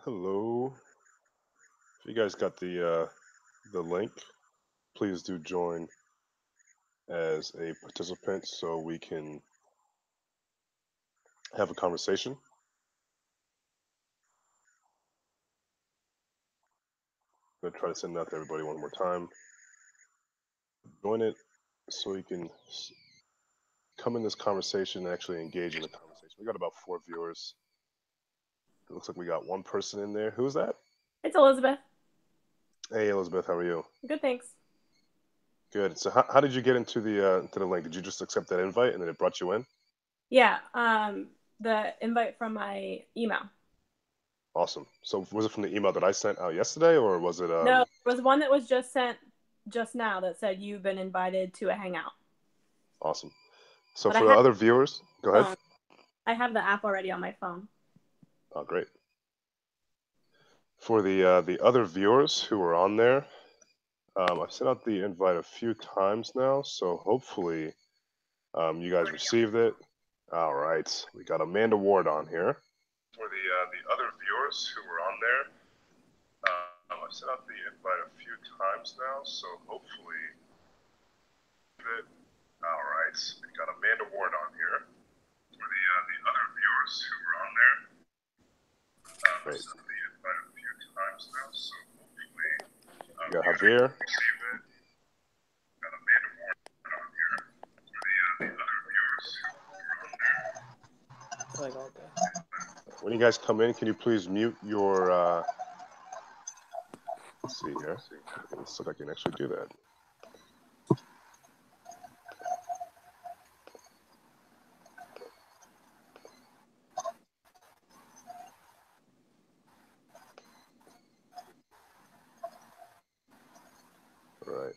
Hello. If you guys got the link, please do join as a participant so we can have a conversation. I'm gonna try to send it out to everybody one more time. Join it so you can come in this conversation and actually engage in the conversation. We got about 4 viewers. It looks like we got one person in there. Who's that? It's Elizabeth. Hey, Elizabeth. How are you? Good, thanks. Good. So, how did you get into the link? Did you just accept that invite and then it brought you in? Yeah, the invite from my email. Awesome. So, was it from the email that I sent out yesterday, or was it No, there was one that was just sent just now that said you've been invited to a hangout. awesome? So, But I for the have other viewers, go ahead. phone. I have the app already on my phone. Oh, great. For the other viewers who are on there, I've sent out the invite a few times now, so hopefully you guys received it. All right, we got Amanda Ward on here. For the other viewers who are on there, I've sent out the invite a few times now, so hopefully it. All right, we got Amanda Ward on here. For the other viewers who are on there, I've sent the invite a few times now, so hopefully we got Javier. Receive it. Got Amanda Ward on here. For the other viewers who are on there. Like all day. When you guys come in, can you please mute your? Let's see here. Let's see if I can actually do that. All right.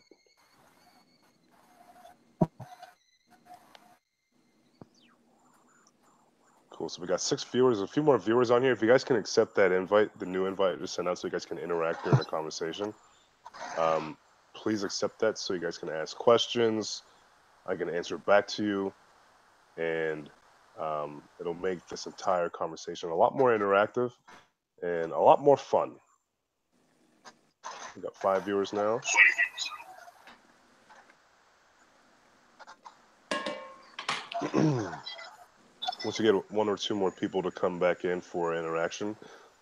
Cool. So we got 6 viewers. A few more viewers on here. If you guys can accept that invite, the new invite just sent out, so you guys can interact during the conversation. Please accept that so you guys can ask questions. I can answer back to you, and it'll make this entire conversation a lot more interactive and a lot more fun. We got 5 viewers now. Once you get 1 or 2 more people to come back in for interaction,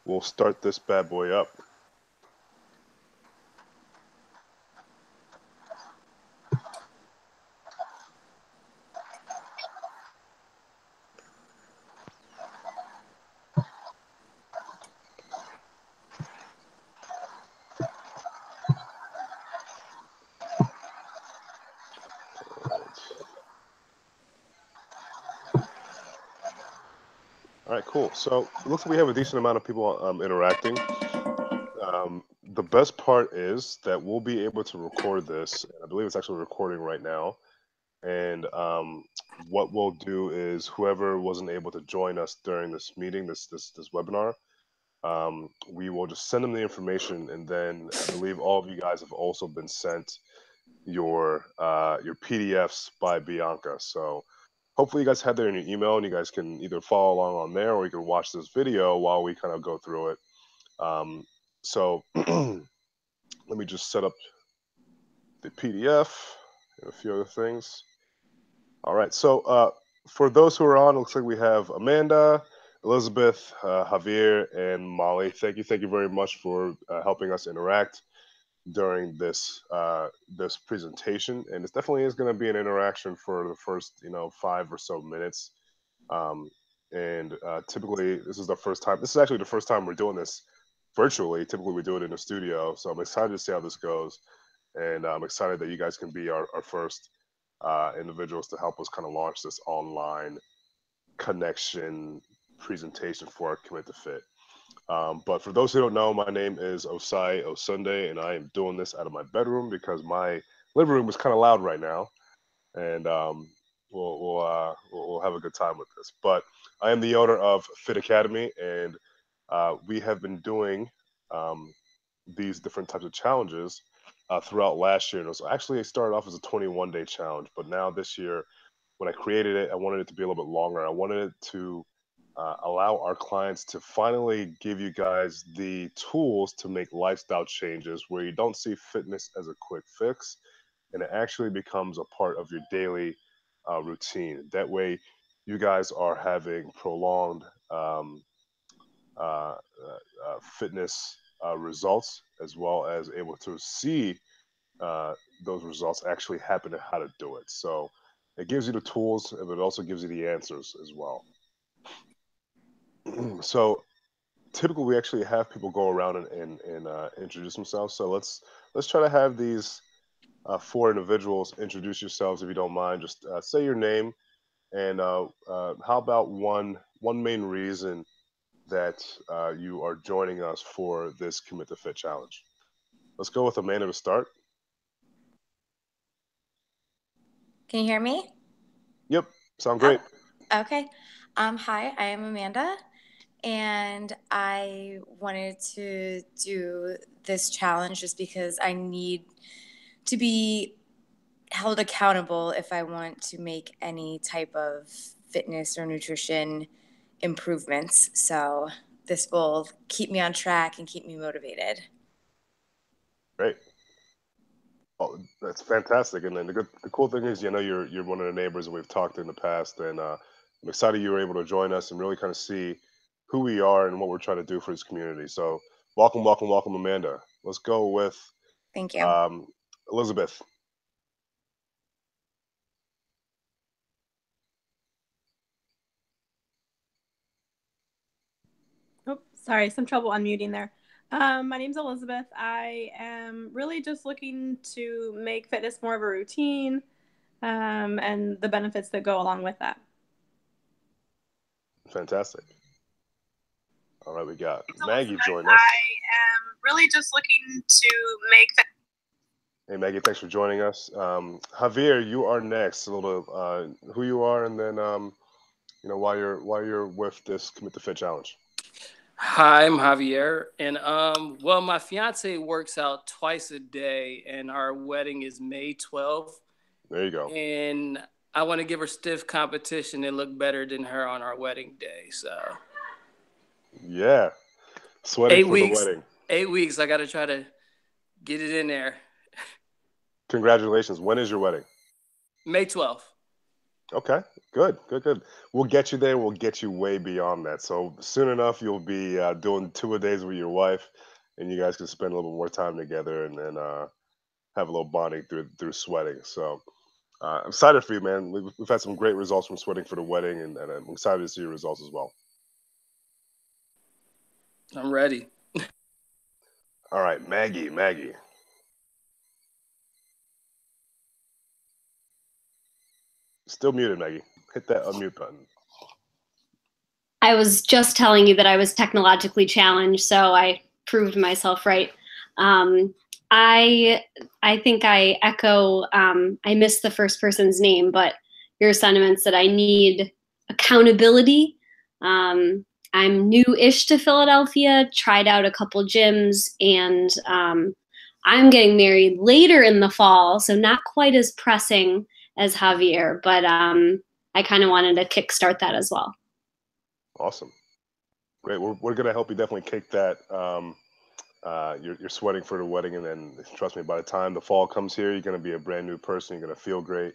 we'll start this bad boy up. All right, cool. So it looks like we have a decent amount of people interacting. The best part is that we'll be able to record this. And I believe it's actually recording right now. And what we'll do is whoever wasn't able to join us during this meeting, this webinar, we will just send them the information, and then I believe all of you guys have also been sent your PDFs by Bianca. So hopefully you guys have that in your email, and you guys can either follow along on there, or you can watch this video while we kind of go through it. So let me just set up the PDF and a few other things. All right, so for those who are on, it looks like we have Amanda, Elizabeth, Javier, and Molly. Thank you very much for helping us interact during this presentation. And it definitely is going to be an interaction for the first 5 or so minutes. And typically, this is the first time. This is actually the first time we're doing this virtually. Typically, we do it in the studio. So I'm excited to see how this goes, and I'm excited that you guys can be our first individuals to help us kind of launch this online connection presentation for our Commit to Fit. But for those who don't know, my name is Osai Osunde, and I am doing this out of my bedroom because my living room is kind of loud right now, and we'll have a good time with this. But I am the owner of Fit Academy, and we have been doing these different types of challenges throughout last year. And it started off as a 21-day challenge, but now this year, when I created it, I wanted it to be a little bit longer. I wanted it to allow our clients to finally give you guys the tools to make lifestyle changes where you don't see fitness as a quick fix and it actually becomes a part of your daily routine. That way, you guys are having prolonged fitness results as well as able to see uh, those results actually happen and how to do it. So it gives you the tools, but it also gives you the answers as well. So typically, we actually have people go around and introduce themselves. So let's try to have these four individuals introduce yourselves if you don't mind. Just say your name and how about one main reason that you are joining us for this Commit to Fit challenge. Let's go with Amanda to start. Can you hear me? Yep, sound great. Oh, okay. Hi, I am Amanda, and I wanted to do this challenge just because I need to be held accountable if I want to make any type of fitness or nutrition improvements. So this will keep me on track and keep me motivated. Great. Oh, that's fantastic. And then the cool thing is, you're one of the neighbors, and we've talked in the past, and I'm excited you were able to join us and really kind of see who we are and what we're trying to do for this community. So welcome, welcome, welcome, Amanda. Let's go with Thank you. Elizabeth. Oh, sorry, some trouble unmuting there. My name's Elizabeth. I am really just looking to make fitness more of a routine, and the benefits that go along with that. Fantastic. All right, we got Maggie join us. I am really just looking to make Hey Maggie, thanks for joining us. Javier, you are next. A little who you are, and then why you're with this Commit to Fit challenge. Hi, I'm Javier, and well, my fiance works out twice a day, and our wedding is May 12th. There you go. And I want to give her stiff competition and look better than her on our wedding day. So yeah, sweating for the wedding. 8 weeks. I got to try to get it in there. Congratulations. When is your wedding? May 12th. Okay, good. We'll get you there. We'll get you way beyond that. So soon enough, you'll be doing 2 days with your wife, and you guys can spend a little bit more time together, and then have a little bonding through sweating. So I'm excited for you, man. We've had some great results from sweating for the wedding, and I'm excited to see your results as well. I'm ready. All right, Maggie. Still muted, Maggie. Hit that unmute button. I was just telling you that I was technologically challenged, so I proved myself right. I think I echo, I missed the first person's name, but your sentiments that I need accountability. I'm new-ish to Philadelphia, tried out a couple gyms, and I'm getting married later in the fall, so not quite as pressing as Javier, but I kind of wanted to kickstart that as well. Awesome. Great. We're going to help you definitely kick that. You're sweating for the wedding, and then trust me, by the time the fall comes here, you're going to be a brand new person. You're going to feel great,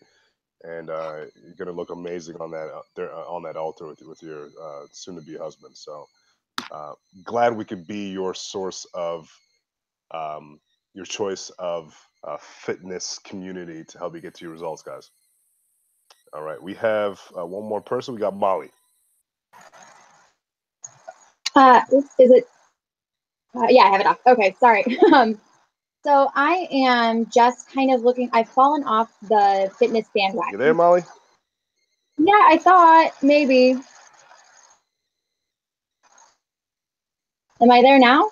and you're going to look amazing on that altar with your soon-to-be husband. So glad we could be your source of your choice of fitness community to help you get to your results, guys. All right, we have one more person. We got Molly. Is it? Yeah, I have it off. Okay, sorry. So I am just kind of looking. I've fallen off the fitness bandwagon. You there, Molly? Yeah, I thought maybe. Am I there now?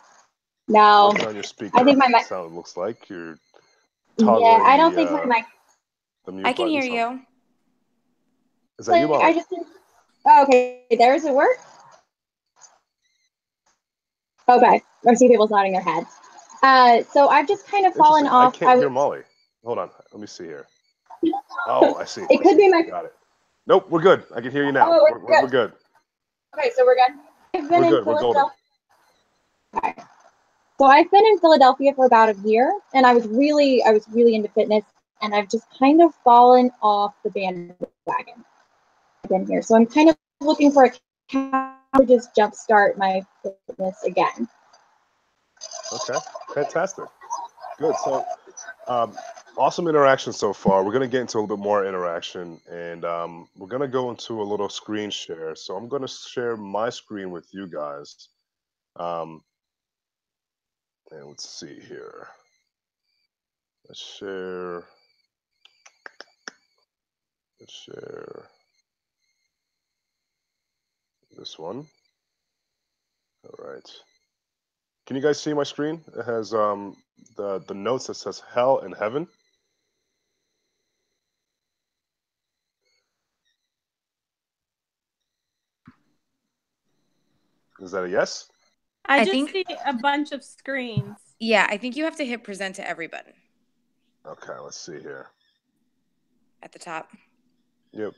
No. On your speaker. I think my mic. Sound looks like you're. Yeah, I don't think my mic. I can hear you. Is that you, Molly? I just. Oh, okay. Does it work? Okay. I see people nodding their heads. So I've just kind of fallen off. I can't hear Molly. Hold on. Let me see here. Oh, I see. It could be my. Got it. Nope, we're good. I can hear you now. Oh, we're good. Okay, so we're good. I've been We're in good. We're golden. Philadelphia. Okay. So I've been in Philadelphia for about a year, and I was really into fitness, and I've just kind of fallen off the bandwagon. I've been here, so I'm kind of looking for a to just jumpstart my fitness again. Okay, fantastic. Good. So, awesome interaction so far. We're going to get into a little bit more interaction, and we're going to go into a little screen share. So I'm going to share my screen with you guys. And let's see here. Let's share. Let's share this one. All right. Can you guys see my screen? It has the notes that says hell and heaven. Is that a yes? I just think- see a bunch of screens. Yeah, I think you have to hit present to every button Okay, let's see here. at the top. Yep.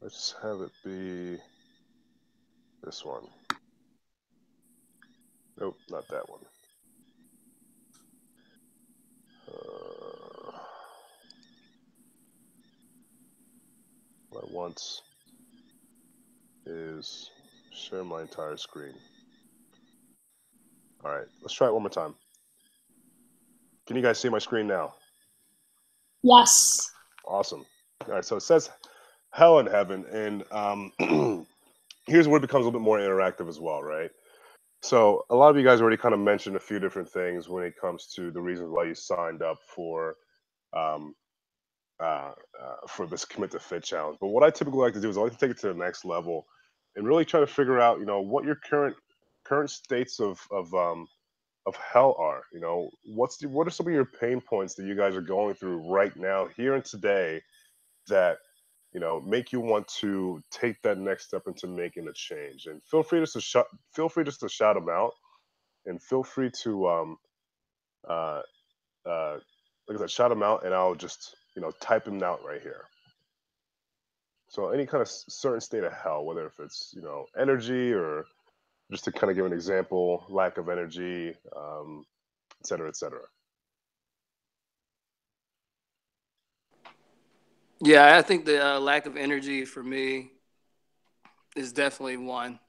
Let's have it be this one. Nope, not that one. What I want is share my entire screen. All right, let's try it one more time. Can you guys see my screen now? Yes. Awesome. All right, so it says hell and heaven, and here's where it becomes a little bit more interactive as well, right? So a lot of you guys already kind of mentioned a few different things when it comes to the reasons why you signed up for this Commit to Fit challenge. But what I typically like to do is I like to take it to the next level and really try to figure out, what your current states of hell are. What are some of your pain points that you guys are going through right now, here and today, that make you want to take that next step into making a change. And feel free just to shout them out, and feel free to like I said, shout them out, and I'll just type them out right here. So any kind of certain state of hell, whether if it's energy, or just to kind of give an example, lack of energy, et cetera, et cetera. Yeah, I think the lack of energy for me is definitely one.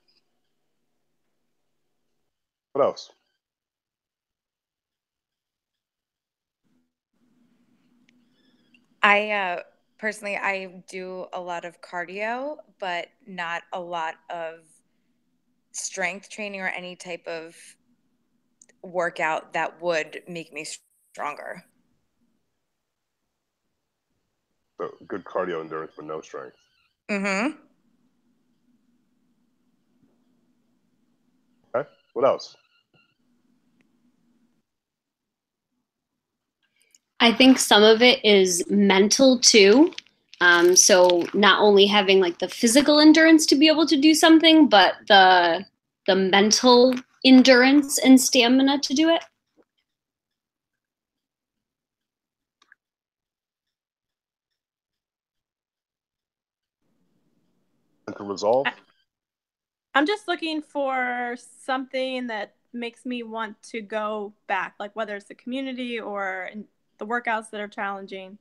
What else? Personally, I do a lot of cardio, but not a lot of strength training or any type of workout that would make me stronger. So good cardio endurance, but no strength. Mm-hmm. Okay. What else? I think some of it is mental too. So not only having like the physical endurance to be able to do something, but the mental endurance and stamina to do it. Mental resolve. I'm just looking for something that makes me want to go back, like whether it's the community or the workouts that are challenging.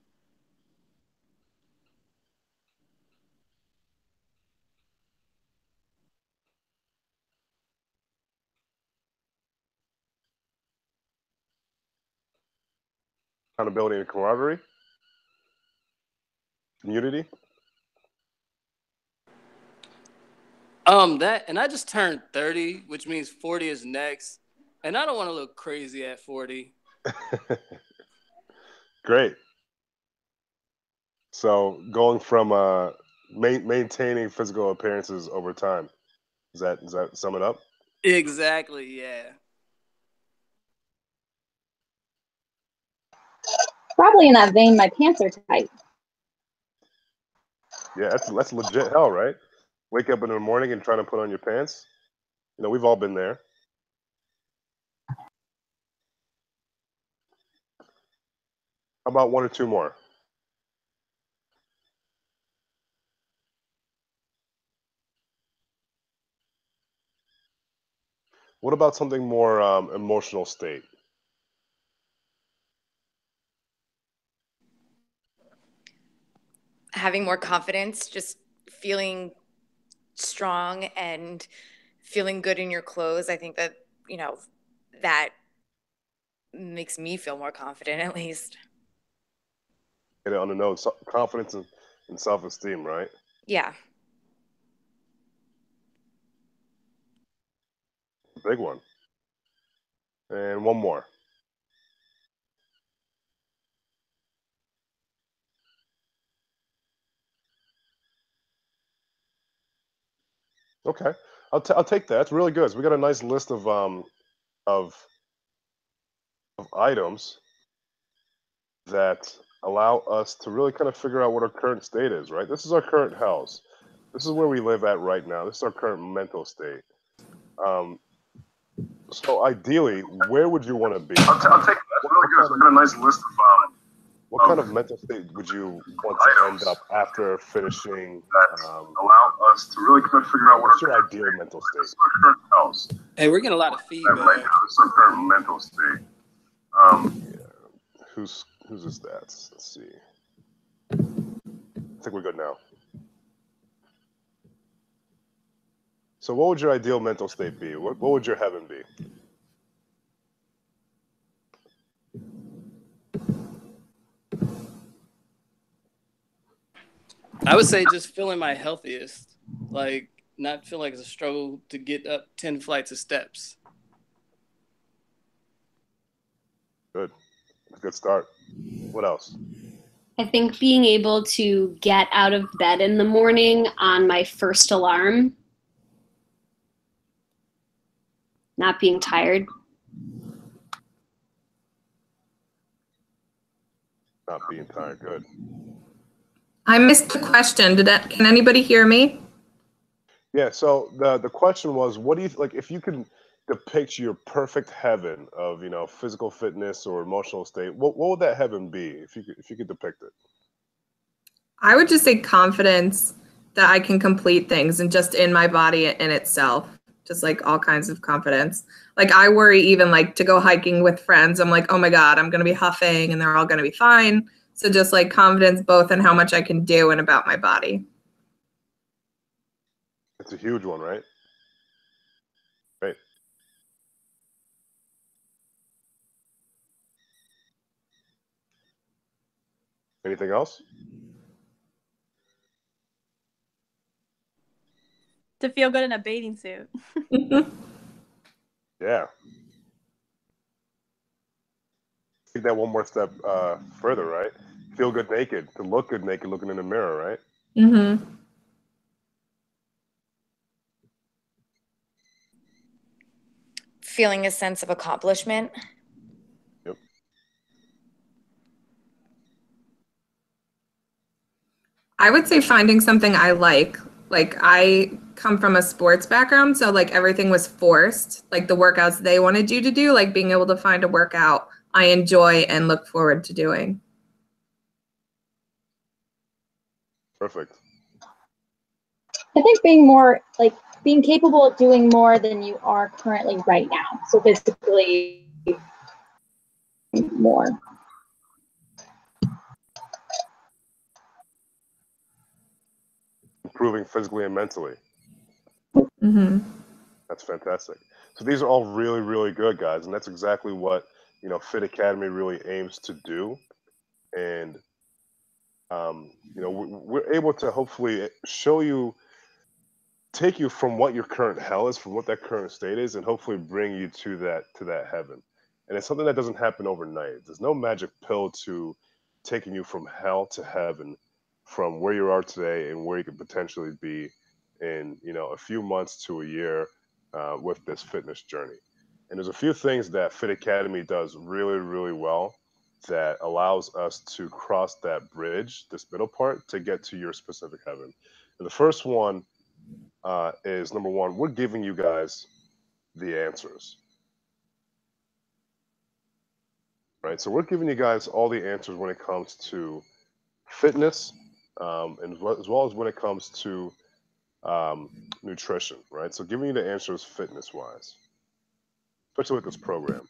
Accountability and camaraderie. Community. And I just turned 30, which means 40 is next. And I don't want to look crazy at 40. Great. So going from maintaining physical appearances over time. Does that sum it up? Exactly, yeah. Probably in that vein, my pants are tight. Yeah, that's legit hell, right? Wake up in the morning and try to put on your pants. We've all been there. How about one or two more? What about something more emotional state? Having more confidence, just feeling strong and feeling good in your clothes. I think that, that makes me feel more confident at least. Get it on the nose. Confidence and self-esteem, right? Yeah. Big one. And one more. Okay, I'll take that. It's really good. So we got a nice list of of items that allow us to really kind of figure out what our current state is. Right. This is our current house. This is where we live at right now. This is our current mental state. So ideally, where would you want to be? I'll take that. That's really good. So we got a nice list of what kind of mental state would you want to end up after finishing? that allow us to really kind of figure out What's your ideal mental this is state? our current house. Hey, we're getting a lot of Right feedback. now, this is our current mental state. Who's the stats? Let's see. I think we're good now. So what would your ideal mental state be? What would your heaven be? I would say just feeling my healthiest, like not feel like it's a struggle to get up 10 flights of steps. Good. Good start. What else? I think being able to get out of bed in the morning on my first alarm, not being tired. Not being tired. Good. I missed the question. Can anybody hear me? Yeah. So the question was, what do you like if you can depict your perfect heaven of physical fitness or emotional state? What would that heaven be if you could depict it? I would just say confidence that I can complete things and just in my body in itself, just like all kinds of confidence. Like I worry even like to go hiking with friends. I'm like, oh my God, I'm going to be huffing and they're all going to be fine. So just like confidence both in how much I can do and about my body. It's a huge one, right? Right. Anything else? To feel good in a bathing suit. Yeah. Take that one more step further, right? Feel good naked, to look good naked, looking in the mirror, right? Mm-hmm. Feeling a sense of accomplishment. Yep. I would say finding something I like. Like I come from a sports background, so like everything was forced. Like the workouts they wanted you to do, like being able to find a workout I enjoy and look forward to doing. Perfect. I think being capable of doing more than you are currently right now. So physically more. Improving physically and mentally. Mm-hmm. That's fantastic. So these are all really, really good, guys, and that's exactly what Fit Academy really aims to do. And we're able to hopefully show you, take you from what your current hell is, from what that current state is, and hopefully bring you to that heaven. And it's something that doesn't happen overnight. There's no magic pill to taking you from hell to heaven, from where you are today and where you could potentially be in a few months to a year with this fitness journey. And there's a few things that Fit Academy does really, really well that allows us to cross that bridge, this middle part, to get to your specific heaven. And the first one is, number one, we're giving you guys the answers. Right? So we're giving you guys all the answers when it comes to fitness, and as well as when it comes to nutrition, right? So giving you the answers fitness-wise. especially with this program.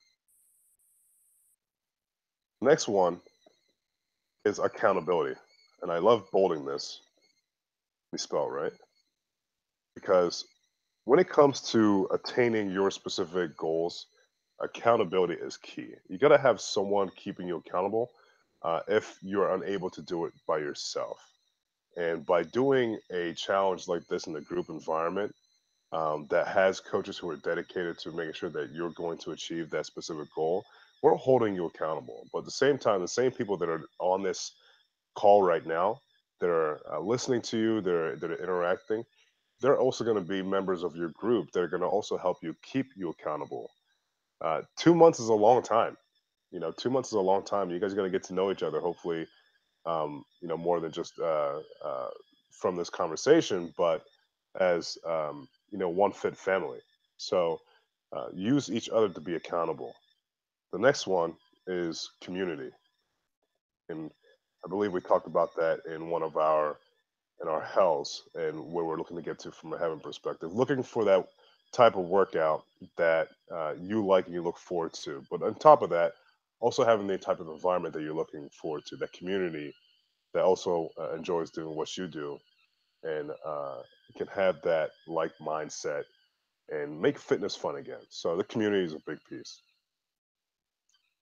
Next one is accountability. And I love bolding this. We spell right. Because when it comes to attaining your specific goals, accountability is key. You got to have someone keeping you accountable if you're unable to do it by yourself. And by doing a challenge like this in the group environment that has coaches who are dedicated to making sure that you're going to achieve that specific goal, we're holding you accountable. But at the same time, the same people that are on this call right now, that are listening to you, that are interacting, they're also going to be members of your group that are going to also help you keep you accountable. 2 months is a long time. 2 months is a long time. You guys are going to get to know each other, hopefully, more than just from this conversation, but as one fit family. So use each other to be accountable. The next one is community, and I believe we talked about that in one of our hells and where we're looking to get to from a heaven perspective. Looking for that type of workout that you like and you look forward to, but on top of that, also having the type of environment that you're looking forward to, that community that also enjoys doing what you do and can have that like mindset and make fitness fun again. So the community is a big piece.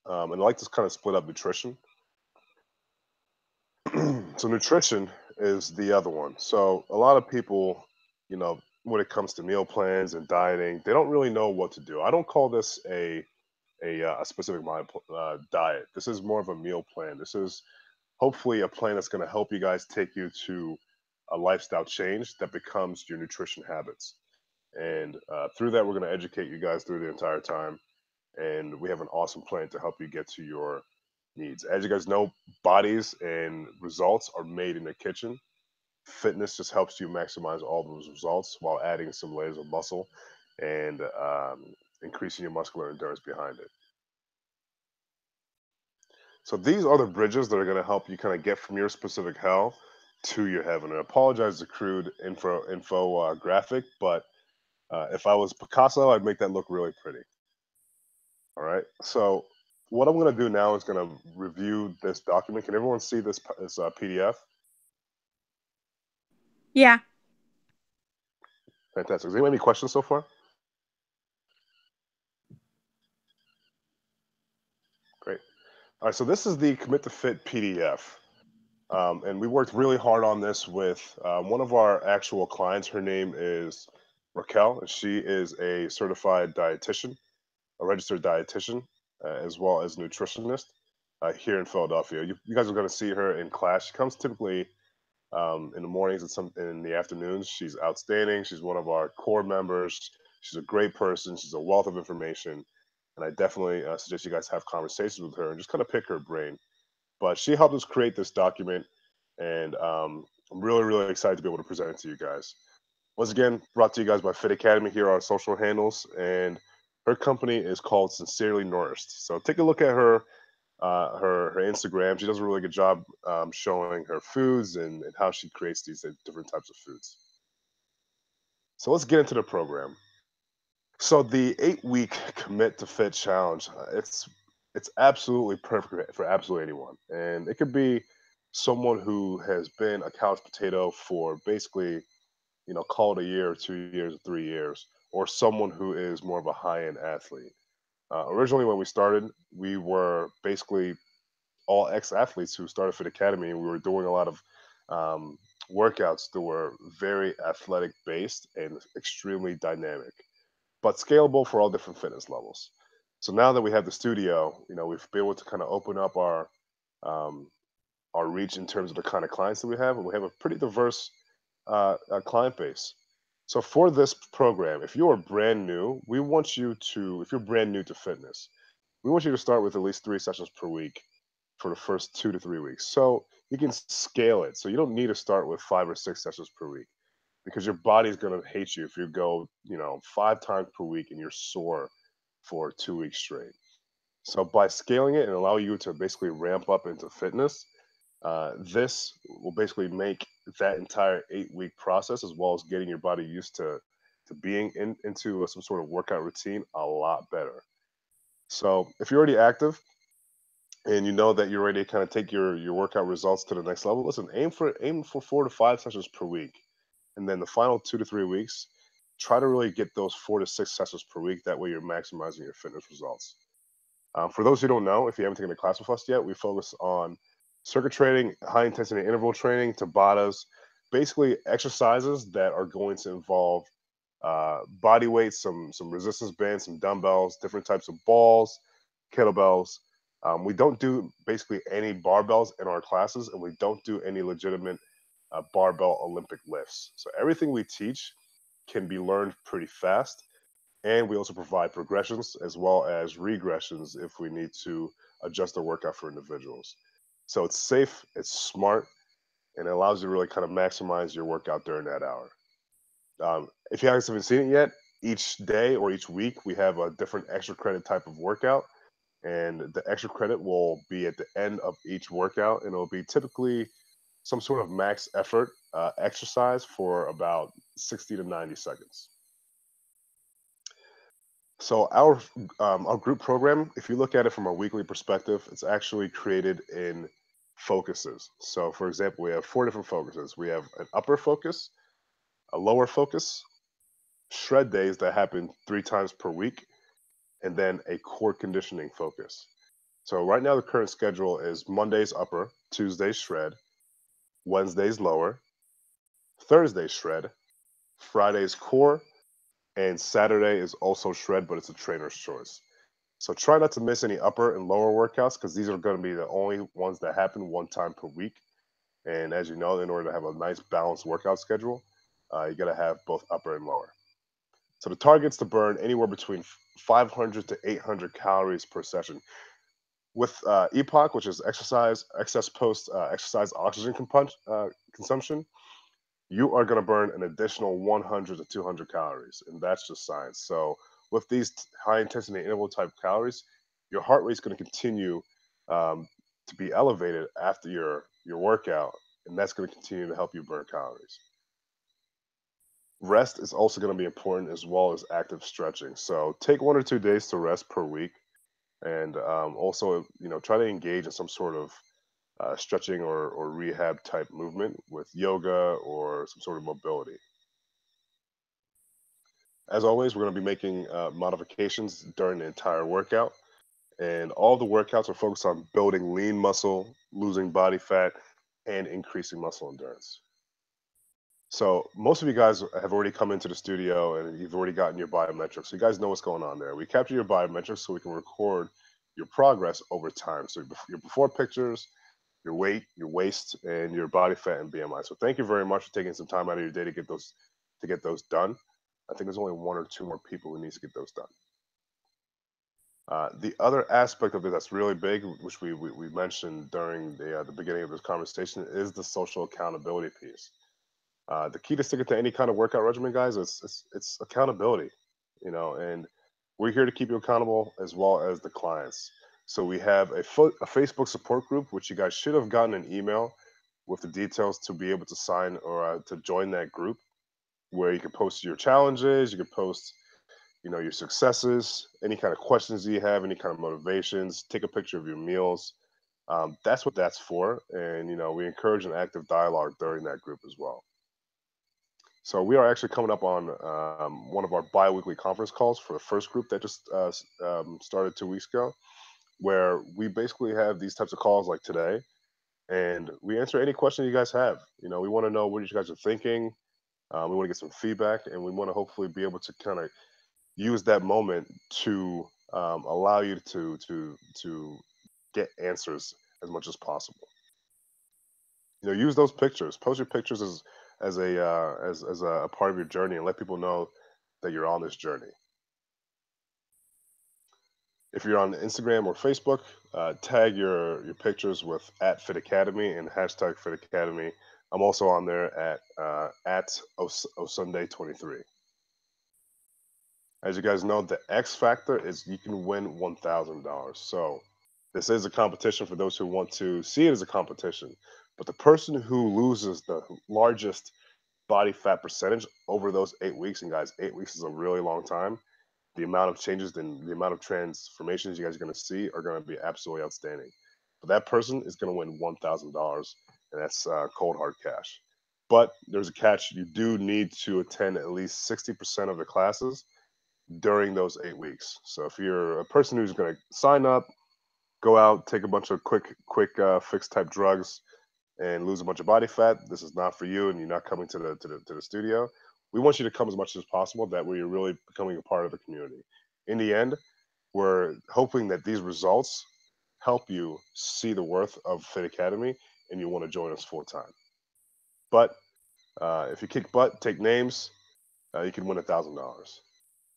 And I like to kind of split up nutrition. So nutrition is the other one. So a lot of people, when it comes to meal plans and dieting, they don't really know what to do. I don't call this a specific diet. This is more of a meal plan. This is hopefully a plan that's going to help you guys take you to a lifestyle change that becomes your nutrition habits. And through that, we're going to educate you guys through the entire time. And we have an awesome plan to help you get to your needs. As you guys know, bodies and results are made in the kitchen. Fitness just helps you maximize all those results while adding some layers of muscle and increasing your muscular endurance behind it. So these are the bridges that are going to help you kind of get from your specific hell to your heaven. And I apologize the crude info graphic, but if I was Picasso, I'd make that look really pretty. All right. So what I'm going to do now is going to review this document. Can everyone see this PDF? Yeah. Fantastic. Does anyone have any questions so far? Great. All right. So this is the Commit to Fit PDF. And we worked really hard on this with one of our actual clients. Her name is Raquel, and she is a certified dietitian, a registered dietitian, as well as nutritionist here in Philadelphia. You guys are going to see her in class. She comes typically in the mornings and some in the afternoons. She's outstanding. She's one of our core members. She's a great person. She's a wealth of information. And I definitely suggest you guys have conversations with her and just kind of pick her brain. But she helped us create this document, and I'm really, really excited to be able to present it to you guys. Once again, brought to you guys by Fit Academy. Here are our social handles, and her company is called Sincerely Nourished. So take a look at her Instagram. She does a really good job showing her foods and how she creates these different types of foods. So let's get into the program. So the 8-week Commit to Fit challenge, it's absolutely perfect for absolutely anyone. And it could be someone who has been a couch potato for basically, call it a year or 2 years or 3 years, or someone who is more of a high-end athlete. Originally, when we started, we were basically all ex-athletes who started Fit Academy, and we were doing a lot of workouts that were very athletic based and extremely dynamic, but scalable for all different fitness levels. So now that we have the studio, we've been able to kind of open up our reach in terms of the kind of clients that we have, and we have a pretty diverse client base. So for this program, if you're brand new, if you're brand new to fitness, we want you to start with at least 3 sessions per week for the first 2 to 3 weeks. So you can scale it. So you don't need to start with 5 or 6 sessions per week, because your body's going to hate you if you go, 5 times per week and you're sore for 2 weeks straight. So by scaling it and allow you to basically ramp up into fitness, this will basically make that entire 8-week process, as well as getting your body used to being into some sort of workout routine, a lot better. So if you're already active and you know that you're ready to kind of take your workout results to the next level, listen, aim for 4 to 5 sessions per week. And then the final 2 to 3 weeks, try to really get those 4 to 6 sessions per week. That way you're maximizing your fitness results. For those who don't know, if you haven't taken a class with us yet, we focus on circuit training, high intensity interval training, Tabatas, basically exercises that are going to involve body weight, some resistance bands, some dumbbells, different types of balls, kettlebells. We don't do basically any barbells in our classes, and we don't do any legitimate barbell Olympic lifts. So everything we teach can be learned pretty fast. And we also provide progressions as well as regressions if we need to adjust the workout for individuals. So it's safe, it's smart, and it allows you to really kind of maximize your workout during that hour. If you haven't seen it yet, each day or each week we have a different extra credit type of workout. And the extra credit will be at the end of each workout, and it'll be typically some sort of max effort exercise for about 60 to 90 seconds. So our group program, if you look at it from a weekly perspective, it's actually created in focuses. So for example, we have 4 different focuses. We have an upper focus, a lower focus, shred days that happen 3 times per week, and then a core conditioning focus. So right now the current schedule is Mondays upper, Tuesdays shred, Wednesdays lower, Thursdays shred, Fridays core, and Saturday is also shred, but it's a trainer's choice. So try not to miss any upper and lower workouts because these are going to be the only ones that happen 1 time per week. And as you know, in order to have a nice balanced workout schedule, you got to have both upper and lower. So the target's to burn anywhere between 500 to 800 calories per session. With EPOC, which is excess post-exercise oxygen consumption, you are going to burn an additional 100 to 200 calories, and that's just science. So with these high intensity interval type calories, your heart rate is going to continue to be elevated after your workout, and that's going to continue to help you burn calories. Rest is also going to be important as well as active stretching. So take 1 or 2 days to rest per week, and also try to engage in some sort of stretching or rehab type movement with yoga or some sort of mobility. As always, we're going to be making modifications during the entire workout, and all the workouts are focused on building lean muscle, losing body fat, and increasing muscle endurance. So most of you guys have already come into the studio and you've already gotten your biometrics. So you guys know what's going on there. We capture your biometrics so we can record your progress over time. So your before pictures, your weight, your waist, and your body fat and BMI. So thank you very much for taking some time out of your day to get those done. I think there's only 1 or 2 more people who need to get those done. The other aspect of it that's really big, which we mentioned during the beginning of this conversation, is the social accountability piece. The key to sticking to any kind of workout regimen, guys, it's accountability, and we're here to keep you accountable as well as the clients. So we have a Facebook support group, which you guys should have gotten an email with the details to be able to sign or to join that group, where you can post your challenges, you can post, your successes, any kind of questions you have, any kind of motivations, take a picture of your meals. That's what that's for. And, we encourage an active dialogue during that group as well. So we are actually coming up on one of our bi-weekly conference calls for the first group that just started 2 weeks ago, where we basically have these types of calls like today, and we answer any question you guys have. We want to know what you guys are thinking. We want to get some feedback, and we want to hopefully be able to kind of use that moment to allow you to get answers as much as possible. Use those pictures. Post your pictures as a part of your journey, and let people know that you're on this journey. If you're on Instagram or Facebook, tag your pictures with @FitAcademy and #FitAcademy. I'm also on there at Osunday23. As you guys know, the X factor is you can win $1,000. So this is a competition for those who want to see it as a competition. But the person who loses the largest body fat percentage over those 8 weeks, and guys, 8 weeks is a really long time, the amount of changes and the amount of transformations you guys are going to see are going to be absolutely outstanding. But that person is going to win $1,000, and that's cold hard cash. But there's a catch. You do need to attend at least 60% of the classes during those 8 weeks. So if you're a person who's going to sign up, go out, take a bunch of quick fix type drugs, and lose a bunch of body fat, this is not for you, and you're not coming to the studio. We want you to come as much as possible. That way, you're really becoming a part of the community. In the end, we're hoping that these results help you see the worth of Fit Academy, and you want to join us full time. But if you kick butt, take names, you can win $1,000.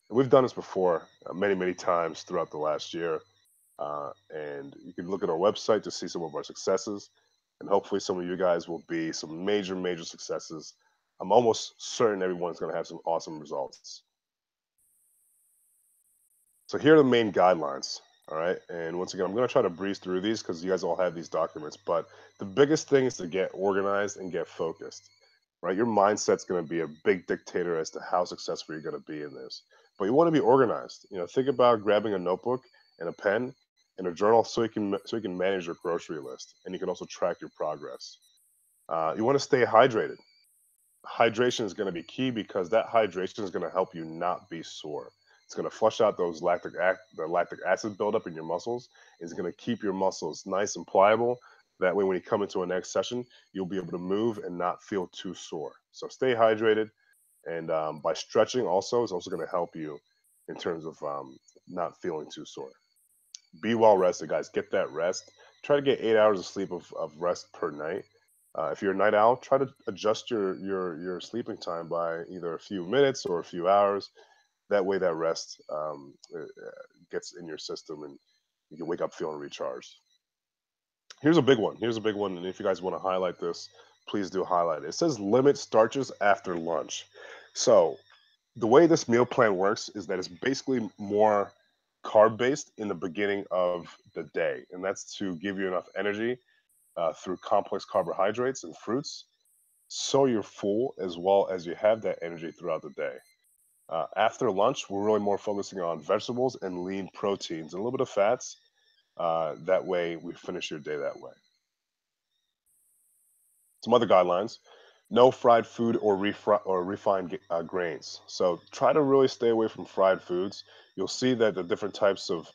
We've done this before many times throughout the last year, and you can look at our website to see some of our successes, and hopefully some of you guys will be some major successes. I'm almost certain everyone's going to have some awesome results. So here are the main guidelines. All right, and once again, I'm going to try to breeze through these because you guys all have these documents, but the biggest thing is to get organized and get focused, right? Your mindset's going to be a big dictator as to how successful you're going to be in this, but you want to be organized. You know, think about grabbing a notebook and a pen and a journal so you can manage your grocery list, and you can also track your progress. You want to stay hydrated. Hydration is going to be key because that hydration is going to help you not be sore. It's going to flush out those lactic acid buildup in your muscles. It's going to keep your muscles nice and pliable. That way, when you come into a next session, you'll be able to move and not feel too sore. So stay hydrated, and by stretching also is also going to help you in terms of not feeling too sore. Be well rested, guys. Get that rest. Try to get 8 hours of sleep of rest per night. If you're a night owl, try to adjust your sleeping time by either a few minutes or a few hours. That way, that rest gets in your system, and you can wake up feeling recharged. Here's a big one. And if you guys want to highlight this, please do highlight it. It says limit starches after lunch. So the way this meal plan works is that it's basically more carb-based in the beginning of the day, and that's to give you enough energy through complex carbohydrates and fruits, so you're full as well as you have that energy throughout the day. After lunch, we're really more focusing on vegetables and lean proteins and a little bit of fats. That way, we finish your day that way. Some other guidelines: no fried food or refined grains. So try to really stay away from fried foods. You'll see that the different types of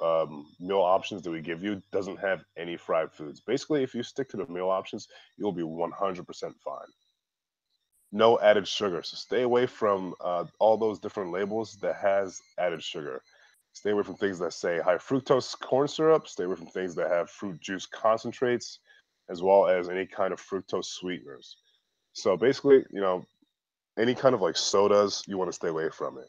meal options that we give you doesn't have any fried foods. Basically, if you stick to the meal options, you'll be 100% fine. No added sugar. So stay away from all those different labels that has added sugar. Stay away from things that say high fructose corn syrup. Stay away from things that have fruit juice concentrates, as well as any kind of fructose sweeteners. So basically, you know, any kind of like sodas, you want to stay away from it.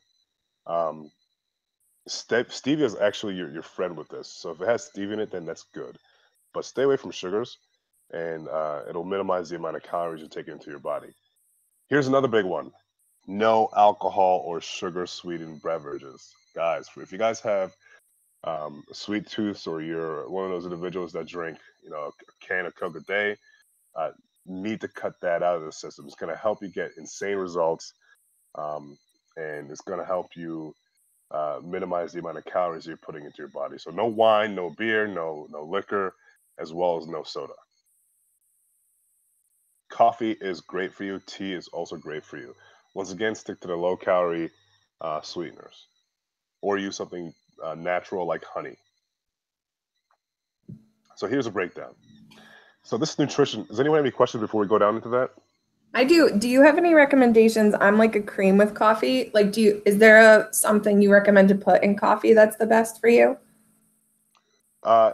Stevia is actually your friend with this. So if it has stevia in it, then that's good. But stay away from sugars, and it'll minimize the amount of calories you take into your body. Here's another big one: no alcohol or sugar sweetened beverages. Guys, if you guys have a sweet tooth, or you're one of those individuals that drink, you know, a can of Coke a day, need to cut that out of the system. It's going to help you get insane results, and it's going to help you minimize the amount of calories you're putting into your body. So no wine, no beer, no liquor, as well as no soda. Coffee is great for you. Tea is also great for you. Once again, stick to the low-calorie sweeteners, or use something natural like honey. So here's a breakdown. So this is nutrition. Does anyone have any questions before we go down into that? I do. Do you have any recommendations? I'm like a cream with coffee. Like, is there something you recommend to put in coffee that's the best for you?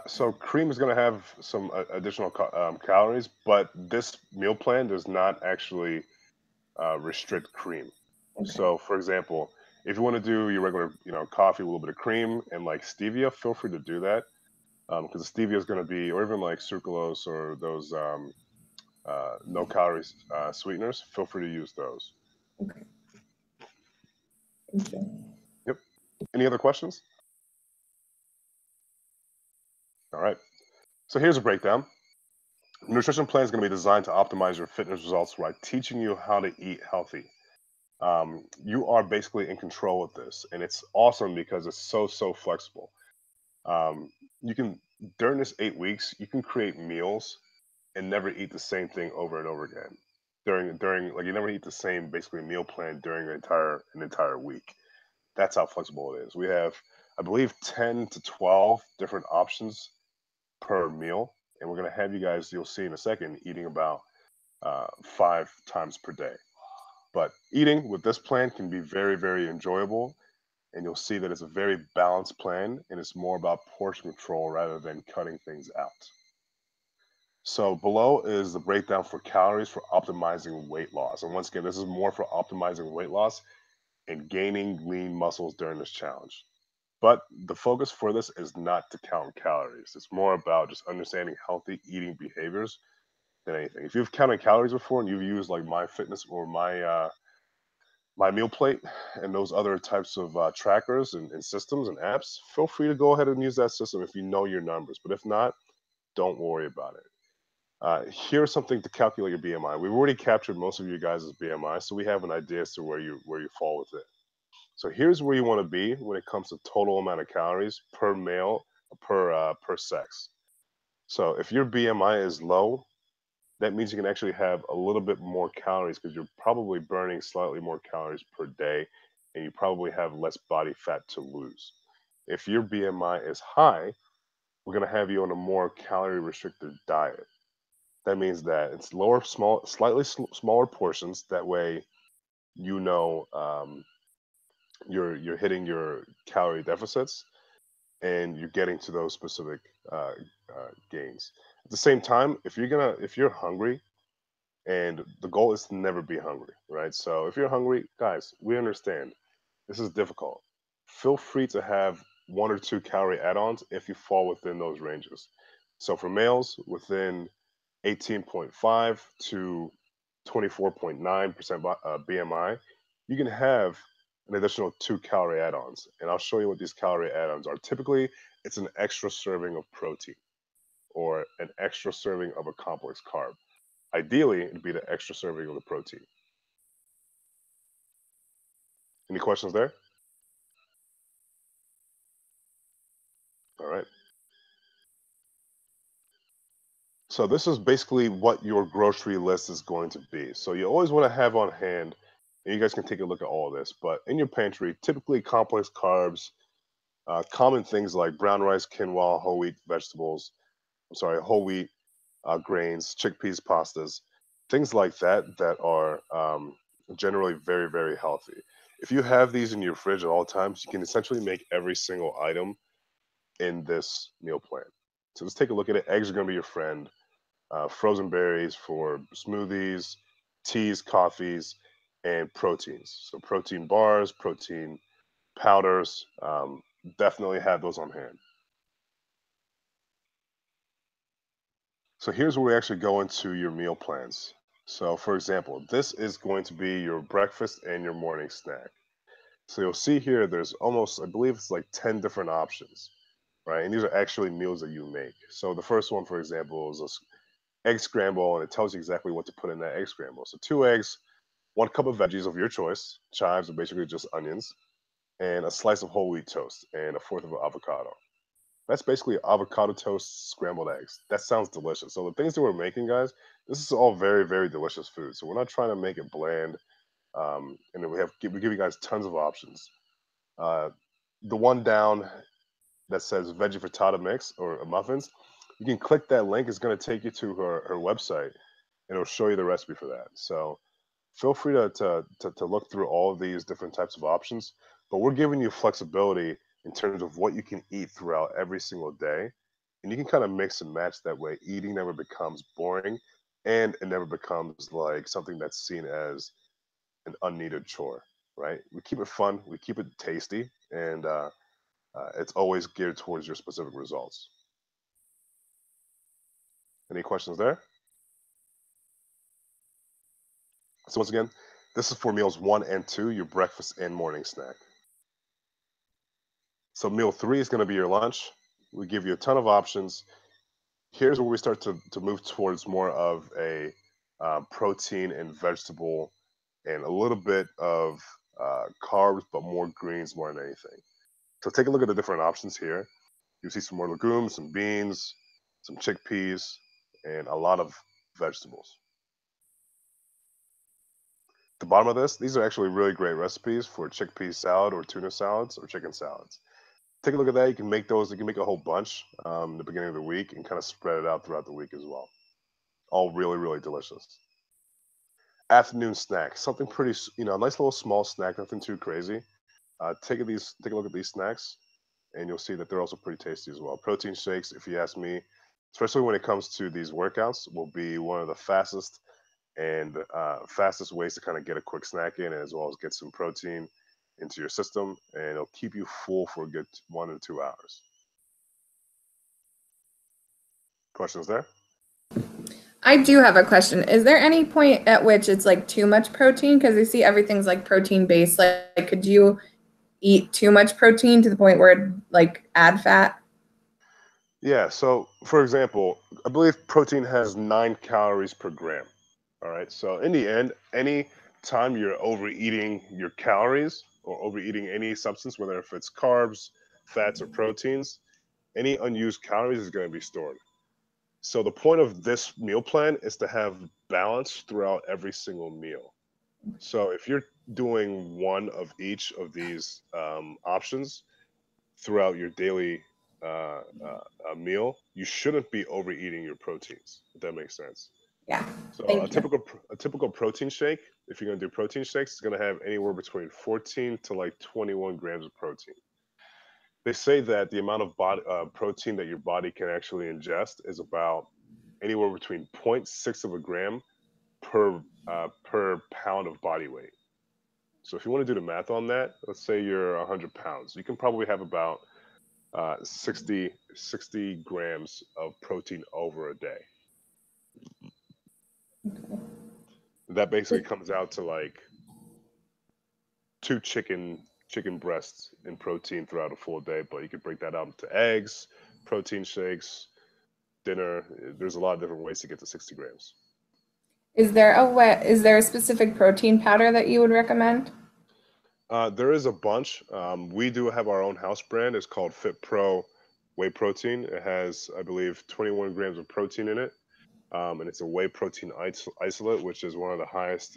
So cream is going to have some additional calories, but this meal plan does not actually restrict cream. Okay. So, for example, if you want to do your regular, coffee with a little bit of cream and like stevia, feel free to do that, because stevia is going to be, or even like sucralose or those no calories sweeteners. Feel free to use those. Okay. Thank you. Yep. Any other questions? All right. So here's a breakdown. Nutrition plan is going to be designed to optimize your fitness results by teaching you how to eat healthy. you are basically in control of this, and it's awesome because it's so flexible. Um, you can during this 8 weeks, you can create meals and never eat the same thing over and over again. During like you never eat the same basically meal plan during an entire week. That's how flexible it is. We have, I believe, 10 to 12 different options per meal, and we're gonna have you guys. You'll see in a second eating about 5 times per day. But eating with this plan can be very enjoyable, and you'll see that it's a very balanced plan, and it's more about portion control rather than cutting things out. So below is the breakdown for calories for optimizing weight loss. And once again, this is more for optimizing weight loss and gaining lean muscles during this challenge. But the focus for this is not to count calories. It's more about just understanding healthy eating behaviors than anything. If you've counted calories before and you've used like MyFitness or my meal plate and those other types of trackers and systems and apps, feel free to go ahead and use that system if you know your numbers. But if not, don't worry about it. Here's something to calculate your BMI. We've already captured most of you guys' BMI, so we have an idea as to where you fall with it. So here's where you want to be when it comes to total amount of calories per male per sex. So if your BMI is low, that means you can actually have a little bit more calories because you're probably burning slightly more calories per day, and you probably have less body fat to lose. If your BMI is high, we're going to have you on a more calorie restricted diet. That means that it's slightly smaller portions. That way, you know, you're hitting your calorie deficits, and you're getting to those specific gains. At the same time, if you're hungry, and the goal is to never be hungry, right? So if you're hungry, guys, we understand this is difficult. Feel free to have 1 or 2 calorie add-ons if you fall within those ranges. So for males, within 18.5 to 24.9% BMI, you can have an additional 2 calorie add-ons. And I'll show you what these calorie add-ons are. Typically, it's an extra serving of protein or an extra serving of a complex carb. Ideally, it'd be the extra serving of the protein. Any questions there? All right. So this is basically what your grocery list is going to be. So you always want to have on hand, and you guys can take a look at all of this, but in your pantry, typically complex carbs, common things like brown rice, quinoa, whole wheat vegetables, whole wheat grains, chickpeas, pastas, things like that are generally very healthy. If you have these in your fridge at all times, you can essentially make every single item in this meal plan. So let's take a look at it. Eggs are going to be your friend. Frozen berries for smoothies, teas, coffees, and proteins. So protein bars, protein powders, definitely have those on hand. So here's where we actually go into your meal plans. So for example, this is going to be your breakfast and your morning snack. So you'll see here, there's almost, I believe it's like 10 different options, right? And these are actually meals that you make. So the first one, for example, is an egg scramble, and it tells you exactly what to put in that egg scramble. So 2 eggs, 1 cup of veggies of your choice. Chives are basically just onions, and a slice of whole wheat toast, and 1/4 of an avocado. That's basically avocado toast, scrambled eggs. That sounds delicious. So the things that we're making, guys, this is all very delicious food. So we're not trying to make it bland. And then we give you guys tons of options. The one down that says veggie frittata mix or muffins, you can click that link. It's going to take you to her website, and it'll show you the recipe for that. So feel free to look through all of these different types of options. But we're giving you flexibility in terms of what you can eat throughout every single day. And you can kind of mix and match that way. Eating never becomes boring, and it never becomes like something that's seen as an unneeded chore, right? We keep it fun, we keep it tasty, and it's always geared towards your specific results. Any questions there? So once again, this is for meals 1 and 2, your breakfast and morning snack. So meal 3 is going to be your lunch. We give you a ton of options. Here's where we start to move towards more of a protein and vegetable and a little bit of carbs, but more greens more than anything. So take a look at the different options here. You see some more legumes, some beans, some chickpeas, and a lot of vegetables. The bottom of this, these are actually really great recipes for chickpea salad or tuna salads or chicken salads. Take a look at that. You can make those. You can make a whole bunch the beginning of the week and kind of spread it out throughout the week as well. All really, really delicious. Afternoon snack, something pretty, a nice little small snack, nothing too crazy. Take a look at these snacks, and you'll see that they're also pretty tasty as well. Protein shakes, if you ask me, especially when it comes to these workouts, will be one of the fastest ways to kind of get a quick snack in, as well as get some protein into your system, and it'll keep you full for a good 1 to 2 hours. Questions there? I do have a question. Is there any point at which it's like too much protein? Because I see everything's like protein based. Like, could you eat too much protein to the point where it like add fat? Yeah. So, for example, I believe protein has 9 calories per gram. All right. So, in the end, any time you're overeating your calories or overeating any substance, whether if it's carbs, fats, or proteins, any unused calories is going to be stored. So the point of this meal plan is to have balance throughout every single meal. So if you're doing one of each of these options throughout your daily meal, you shouldn't be overeating your proteins, if that makes sense. Yeah. So a typical protein shake, if you're going to do protein shakes, it's going to have anywhere between 14 to like 21 grams of protein. They say that the amount of protein that your body can actually ingest is about anywhere between 0.6 of a gram per pound of body weight. So if you want to do the math on that, let's say you're 100 pounds, you can probably have about 60 grams of protein over a day. Okay. That basically comes out to like 2 chicken breasts in protein throughout a full day, but you could break that out into eggs, protein shakes, dinner. There's a lot of different ways to get to 60 grams. Is there a specific protein powder that you would recommend? There is a bunch. We do have our own house brand. It's called Fit Pro Whey Protein. It has, I believe, 21 grams of protein in it. And it's a whey protein isolate, which is one of the highest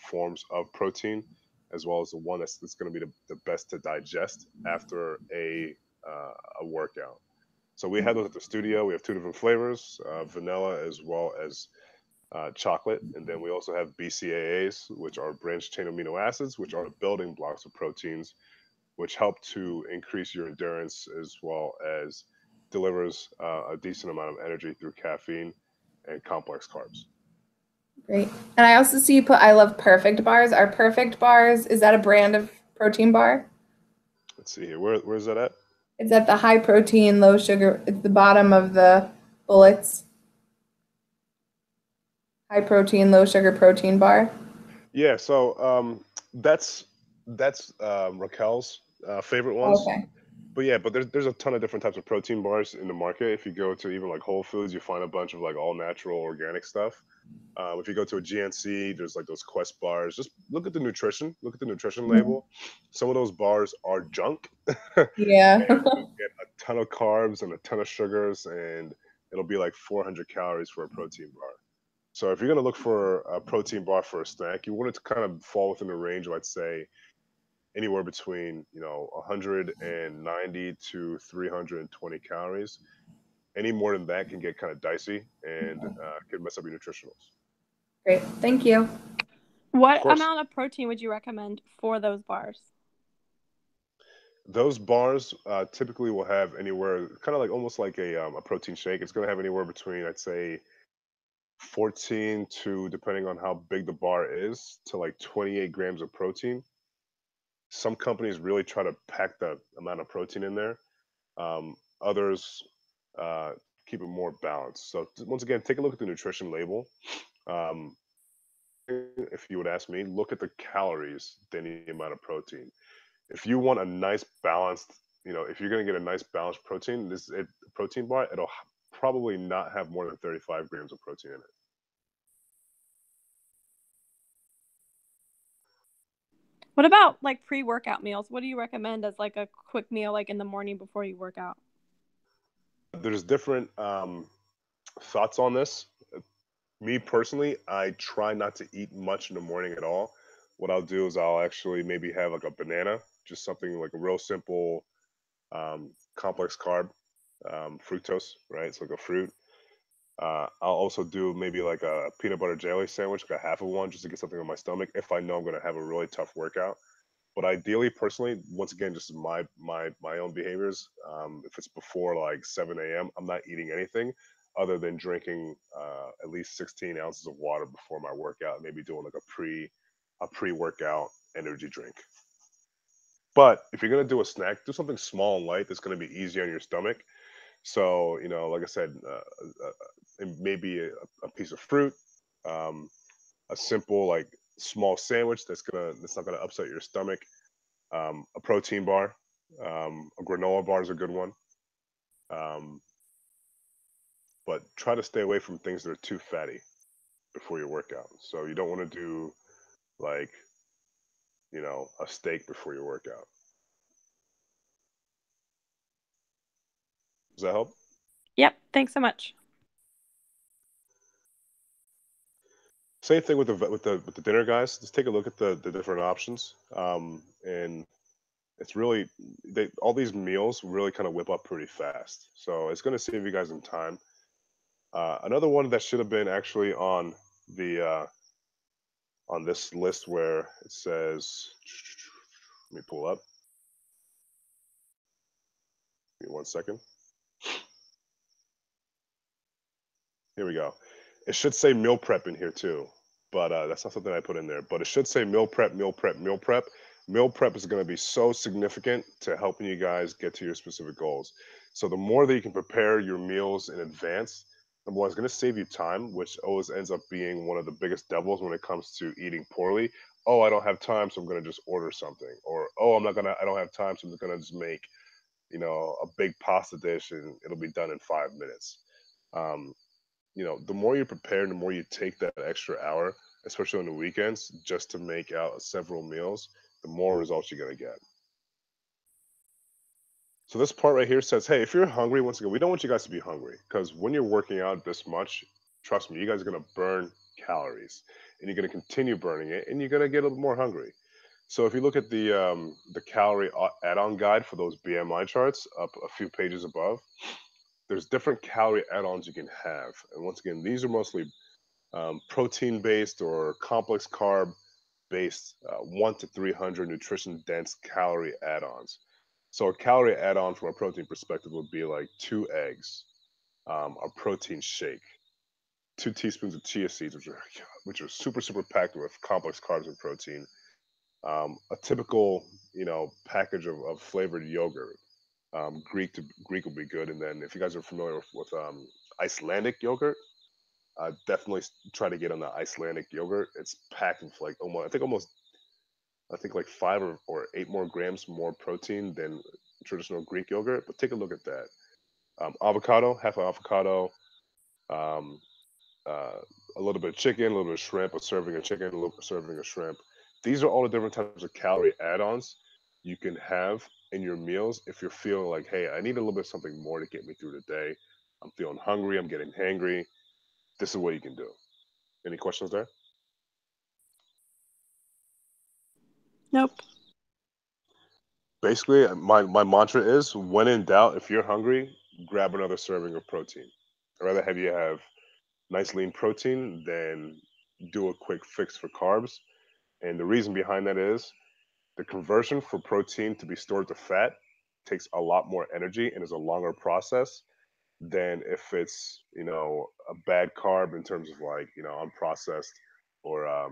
forms of protein, as well as the one that's going to be the best to digest after a workout. So we have those at the studio. We have 2 different flavors, vanilla as well as chocolate. And then we also have BCAAs, which are branched chain amino acids, which are the building blocks of proteins, which help to increase your endurance as well as delivers a decent amount of energy through caffeine and complex carbs. Great. And I also see you put I Love Perfect bars. Are Perfect bars, is that a brand of protein bar? Let's see here. Where is that at? It's at the high protein, low sugar. It's the bottom of the bullets. High protein, low sugar protein bar. Yeah, so that's Raquel's favorite ones. Okay. But yeah, but there's a ton of different types of protein bars in the market. If you go to even like Whole Foods, you find a bunch of like all natural organic stuff. If you go to a GNC, there's like those Quest bars. Just look at the nutrition. Look at the nutrition label. Some of those bars are junk. Yeah. And you get a ton of carbs and a ton of sugars, and it'll be like 400 calories for a protein bar. So if you're gonna look for a protein bar for a snack, you want it to kind of fall within the range of, I'd say, anywhere between 190 to 320 calories. Any more than that can get kind of dicey and could mess up your nutritionals. Great. Thank you. What amount of protein would you recommend for those bars? Those bars typically will have anywhere, kind of like almost like a protein shake. It's going to have anywhere between, I'd say, 14 to, depending on how big the bar is, to like 28 grams of protein. Some companies really try to pack the amount of protein in there. Others keep it more balanced. So once again, take a look at the nutrition label. If you would ask me, look at the calories than the amount of protein. If you want a nice balanced, if you're going to get a nice balanced protein, protein bar, it'll probably not have more than 35 grams of protein in it. What about like pre-workout meals? What do you recommend as like a quick meal, like in the morning before you work out? There's different thoughts on this. Me personally, I try not to eat much in the morning at all. What I'll do is I'll actually maybe have like a banana, just something like a real simple complex carb, fructose, right? It's like a fruit. I'll also do maybe like a peanut butter jelly sandwich, like a half of one, just to get something on my stomach if I know I'm going to have a really tough workout. But ideally, personally, once again, just my own behaviors. If it's before like 7 a.m., I'm not eating anything other than drinking at least 16 ounces of water before my workout. Maybe doing like a pre-workout energy drink. But if you're gonna do a snack, do something small and light that's gonna be easy on your stomach. So like I said, maybe a piece of fruit, um, a simple like small sandwich that's not gonna upset your stomach, a protein bar, a granola bar is a good one. Um, but try to stay away from things that are too fatty before your workout. So you don't want to do like a steak before your workout. Does that help? Yep. Thanks so much. Same thing with the dinner, guys. Just take a look at the different options, and it's really all these meals really kind of whip up pretty fast. So it's going to save you guys some time. Another one that should have been actually the on this list where it says, let me pull up. Give me 1 second. Here we go. It should say meal prep in here too, but that's not something I put in there. But it should say meal prep, meal prep, meal prep. Meal prep is going to be so significant to helping you guys get to your specific goals. So the more that you can prepare your meals in advance, number one, it's going to save you time, which always ends up being one of the biggest devils when it comes to eating poorly. Oh, I don't have time, so I'm going to just order something. Or, oh, I don't have time, so I'm going to just make, a big pasta dish and it'll be done in 5 minutes. Um, the more you prepare, the more you take that extra hour, especially on the weekends, just to make out several meals, the more results you're going to get. So this part right here says, hey, if you're hungry, once again, we don't want you guys to be hungry because when you're working out this much, trust me, you guys are going to burn calories and you're going to continue burning it and you're going to get a little more hungry. So if you look at the calorie add-on guide for those BMI charts up a few pages above, there's different calorie add-ons you can have. And once again, these are mostly protein-based or complex carb-based 1 to 300 nutrition-dense calorie add-ons. So a calorie add-on from a protein perspective would be like 2 eggs, a protein shake, 2 teaspoons of chia seeds, which are super, super packed with complex carbs and protein, a typical, package of flavored yogurt. Greek would be good. And then if you guys are familiar with Icelandic yogurt, definitely try to get on the Icelandic yogurt. It's packed with like I think like 5 or 8 more grams more protein than traditional Greek yogurt. But take a look at that. Avocado, half an avocado, um, a little bit of chicken, a little bit of shrimp, a serving of chicken, a little serving of shrimp. These are all the different types of calorie add-ons you can have in your meals if you're feeling like, hey, I need a little bit of something more to get me through the day. I'm feeling hungry. I'm getting hangry. This is what you can do. Any questions there? Nope. Basically, my mantra is when in doubt, if you're hungry, grab another serving of protein. I'd rather have you have nice lean protein than do a quick fix for carbs. And the reason behind that is the conversion for protein to be stored to fat takes a lot more energy and is a longer process than if it's, a bad carb in terms of like, unprocessed or uh,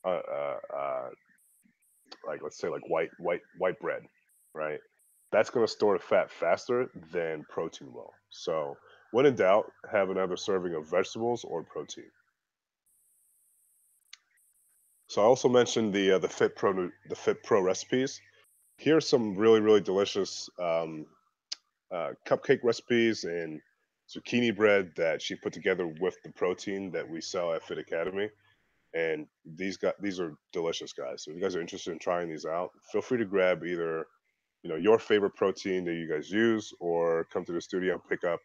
uh, uh, like let's say like white bread, right? That's going to store the fat faster than protein will. So when in doubt, have another serving of vegetables or protein. So I also mentioned the Fit Pro recipes. Here's some really really delicious cupcake recipes and zucchini bread that she put together with the protein that we sell at Fit Academy. And these are delicious, guys. So if you guys are interested in trying these out, feel free to grab either, your favorite protein that you guys use, or come to the studio and pick up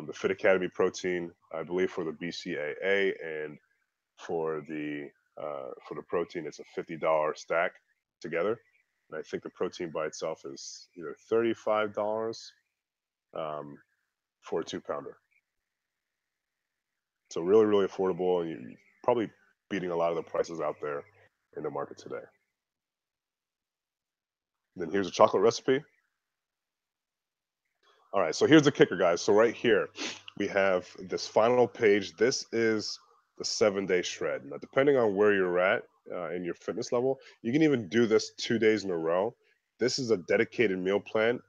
the Fit Academy protein, I believe, for the BCAA, and for the protein, it's a $50 stack together. And I think the protein by itself is either $35 for a 2-pounder. So really, really affordable, and you're probably beating a lot of the prices out there in the market today. Then here's a chocolate recipe. All right, so here's the kicker, guys. So right here, we have this final page. This is the 7-day shred. Now, depending on where you're at in your fitness level, you can even do this 2 days in a row. This is a dedicated meal plan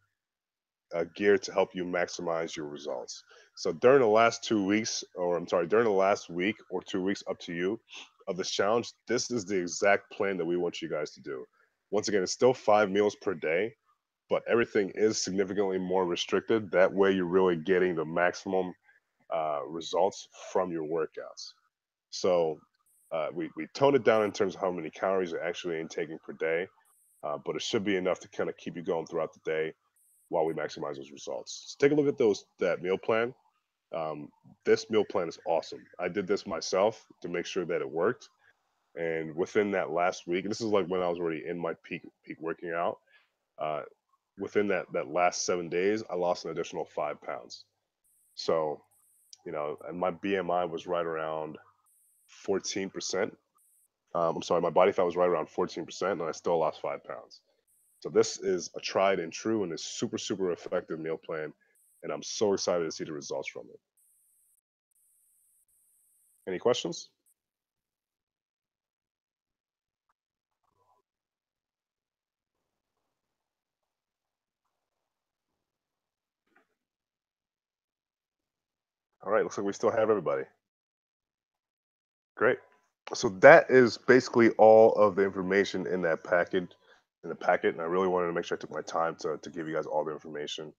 geared to help you maximize your results. So during the last 2 weeks, during the last week or 2 weeks, up to you, of this challenge, this is the exact plan that we want you guys to do. Once again, it's still 5 meals per day, but everything is significantly more restricted. That way you're really getting the maximum results from your workouts. So we toned it down in terms of how many calories you're actually intaking per day, but it should be enough to kind of keep you going throughout the day while we maximize those results. So take a look at that meal plan. This meal plan is awesome. I did this myself to make sure that it worked. And within that last week, and this is like when I was already in my peak working out, within that last 7 days, I lost an additional 5 pounds. So, and my BMI was right around 14%. My body fat was right around 14%, and I still lost 5 pounds. So this is a tried and true and a super, super effective meal plan, and I'm so excited to see the results from it. Any questions? All right, looks like we still have everybody. Great. So that is basically all of the information in the packet, and I really wanted to make sure I took my time to give you guys all the information.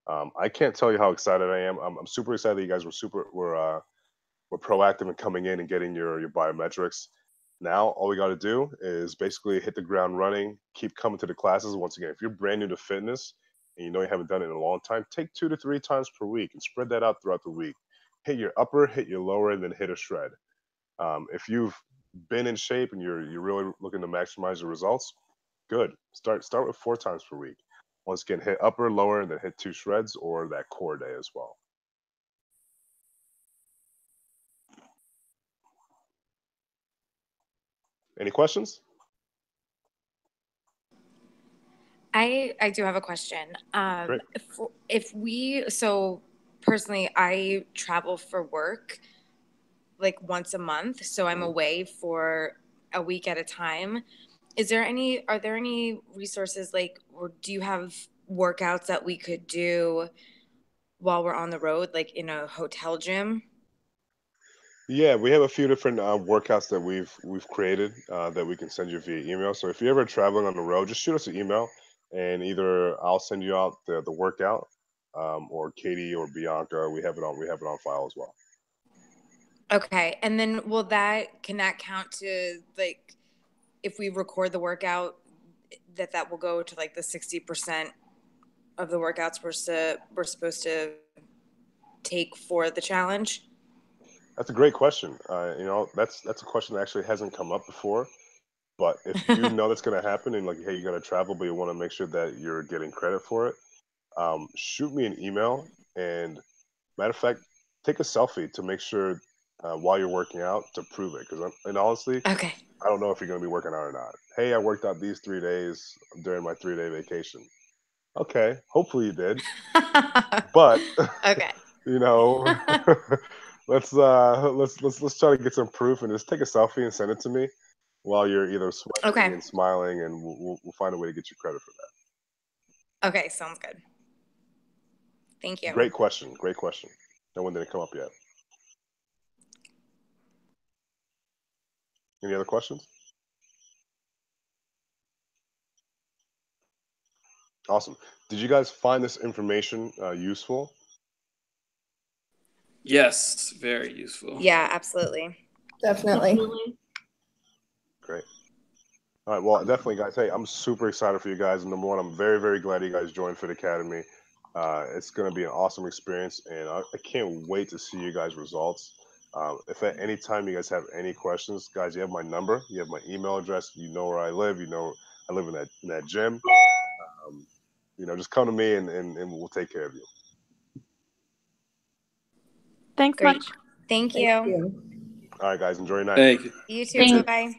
I can't tell you how excited I am. I'm super excited that you guys were proactive in coming in and getting your biometrics. Now all we got to do is basically hit the ground running, keep coming to the classes. Once again, if you're brand new to fitness and you haven't done it in a long time, take 2 to 3 times per week and spread that out throughout the week. Hit your upper, hit your lower, and then hit a shred. If you've been in shape and you're really looking to maximize your results, good. Start with 4 times per week. Once again, hit upper, lower, and then hit 2 shreds or that core day as well. Any questions? I do have a question. Great. Personally, I travel for work like once a month, so I'm away for a week at a time. Are there any resources, or do you have workouts that we could do while we're on the road, like in a hotel gym? Yeah, we have a few different workouts that we've created that we can send you via email. So if you're ever traveling on the road, just shoot us an email, and either I'll send you out the workout, or Katie or Bianca. We have it on file as well. Okay, and then can that count to, like, if we record the workout, that will go to like the 60% of the workouts we're supposed to take for the challenge? That's a great question. That's a question that actually hasn't come up before. But if you know that's going to happen, and hey, you got to travel, but you want to make sure that you're getting credit for it, shoot me an email. And matter of fact, take a selfie to make sure while you're working out to prove it. Because honestly, okay, I don't know if you're going to be working out or not. Hey, I worked out these 3 days during my 3-day vacation. Okay, hopefully you did. But okay. let's try to get some proof and just take a selfie and send it to me while you're either sweating and smiling, and we'll find a way to get you credit for that. Okay, sounds good. Thank you. Great question. No one didn't come up yet. Any other questions? Awesome. Did you guys find this information useful? Yes, very useful. Yeah, absolutely. Definitely. All right, well, definitely, guys. Hey, I'm super excited for you guys. Number one, I'm very, very glad you guys joined Fit Academy. It's going to be an awesome experience, and I can't wait to see you guys' results. If at any time you guys have any questions, guys, you have my number, you have my email address, you know where I live, you know I live in that gym. Just come to me, and we'll take care of you. Thanks Great. much. Thank you. Thank you. All right, guys, enjoy your night. Thank you. You too. Bye bye.